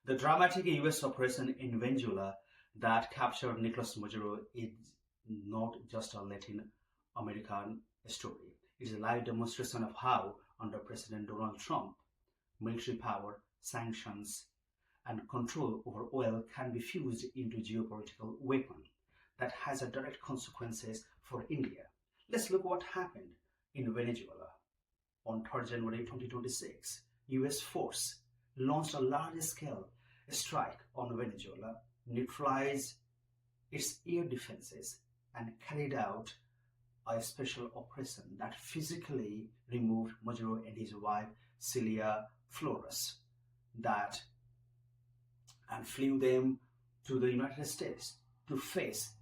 The dramatic US operation in Venezuela that captured Nicolas Maduro is not just a Latin American story. It is a live demonstration of how, under President Donald Trump, military power, sanctions, and control over oil can be fused into geopolitical weapon that has a direct consequences for India. Let's look what happened in Venezuela. On 3rd January 2026, US force launched a large-scale strike on Venezuela, neutralized its air defenses, and carried out a special operation that physically removed Maduro and his wife Celia Flores and flew them to the United States to face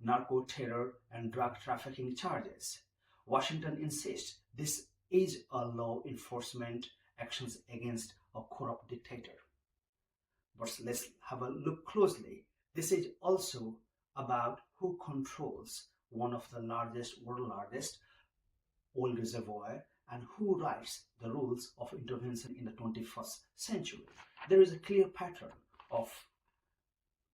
narco terror and drug trafficking charges. Washington insists this is a law enforcement actions against a corrupt dictator. But let's have a look closely. This is also about who controls one of the world's largest oil reservoir and who writes the rules of intervention in the 21st century. There is a clear pattern of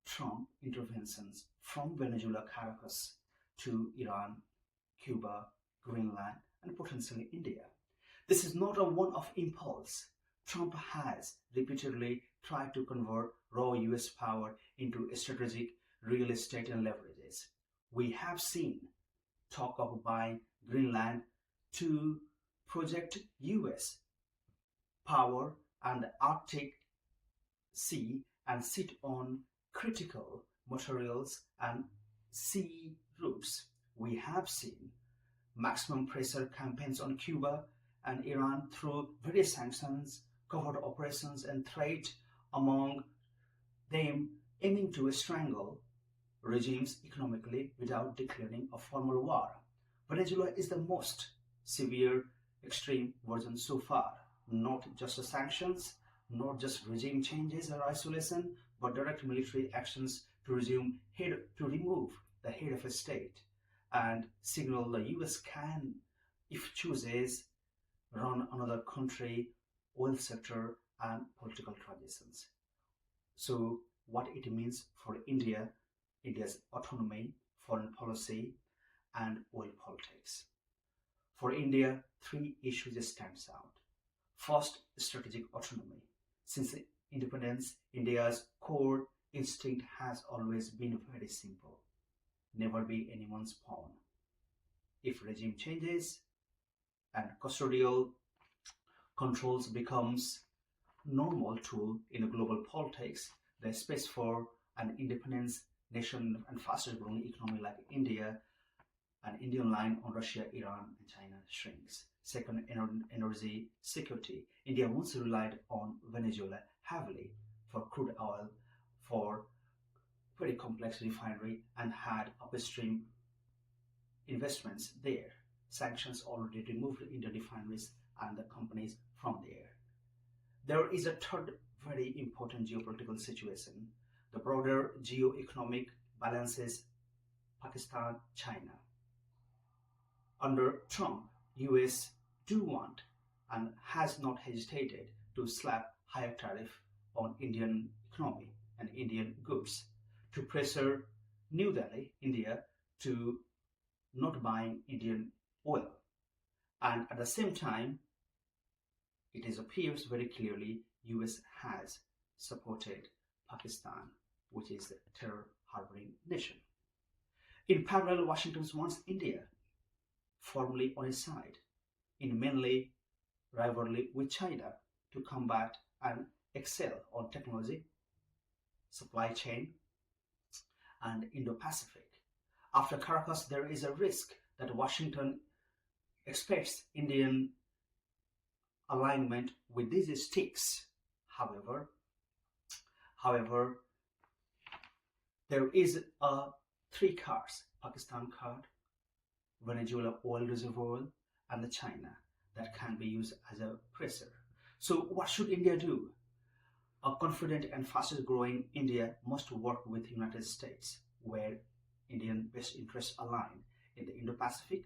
Trump interventions from Venezuela, Caracas to Iran, Cuba, Greenland, and potentially India. This is not a one-off impulse. Trump has repeatedly tried to convert raw US power into strategic real estate and leverages. We have seen talk of buying Greenland to project US power and the Arctic Sea and sit on critical materials and sea routes. We have seen maximum pressure campaigns on Cuba and Iran through various sanctions, covert operations, and threat, among them aiming to strangle regimes economically without declaring a formal war. Venezuela is the most severe extreme version so far. Not just the sanctions, not just regime changes or isolation, but direct military actions to remove the head of a state and signal the US can, if chooses, run another country, oil sector, and political transitions. So what it means for India's autonomy, foreign policy, and oil politics. For India, 3 issues stands out. First, strategic autonomy. Since independence, India's core instinct has always been very simple. Never be anyone's pawn. If regime changes and custodial controls becomes normal tool in global politics, the space for an independent nation and fastest growing economy like India, an Indian line on Russia, Iran, and China shrinks. Second, energy security. India once relied on Venezuela heavily for crude oil, for very complex refinery, and had upstream investments there. Sanctions already removed Indian refineries and the companies from there. There is a third very important geopolitical situation. The broader geo-economic balances Pakistan, China. Under Trump, US do want and has not hesitated to slap higher tariff on Indian economy and Indian goods to pressure New Delhi, India, to not buying Indian oil. And at the same time, it appears very clearly US has supported Pakistan, which is a terror harboring nation. In parallel, Washington wants India firmly on its side in mainly rivalry with China to combat and excel on technology, supply chain, and Indo-Pacific. After Caracas, there is a risk that Washington expects Indian alignment with these stakes. However, there is a 3 cards, Pakistan card, Venezuela oil reservoir, and the China that can be used as a pressure. So what should India do? A confident and fastest growing India must work with the United States, where Indian best interests align in the Indo-Pacific.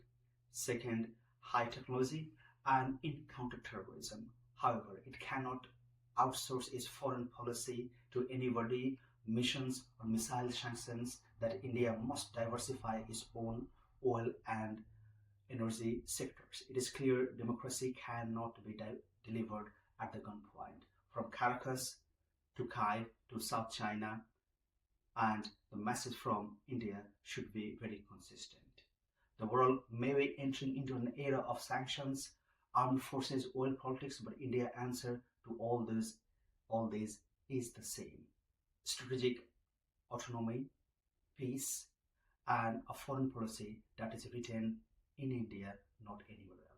Second, high technology and in counter-terrorism. However, it cannot outsource its foreign policy to anybody, missions or missile sanctions, that India must diversify its own oil and energy sectors. It is clear democracy cannot be delivered at the gunpoint. From Caracas to Kiev to South China, and the message from India should be very consistent. The world may be entering into an era of sanctions, armed forces, oil politics, but India's answer to all these is the same: strategic autonomy, peace, and a foreign policy that is written in India, not anywhere else.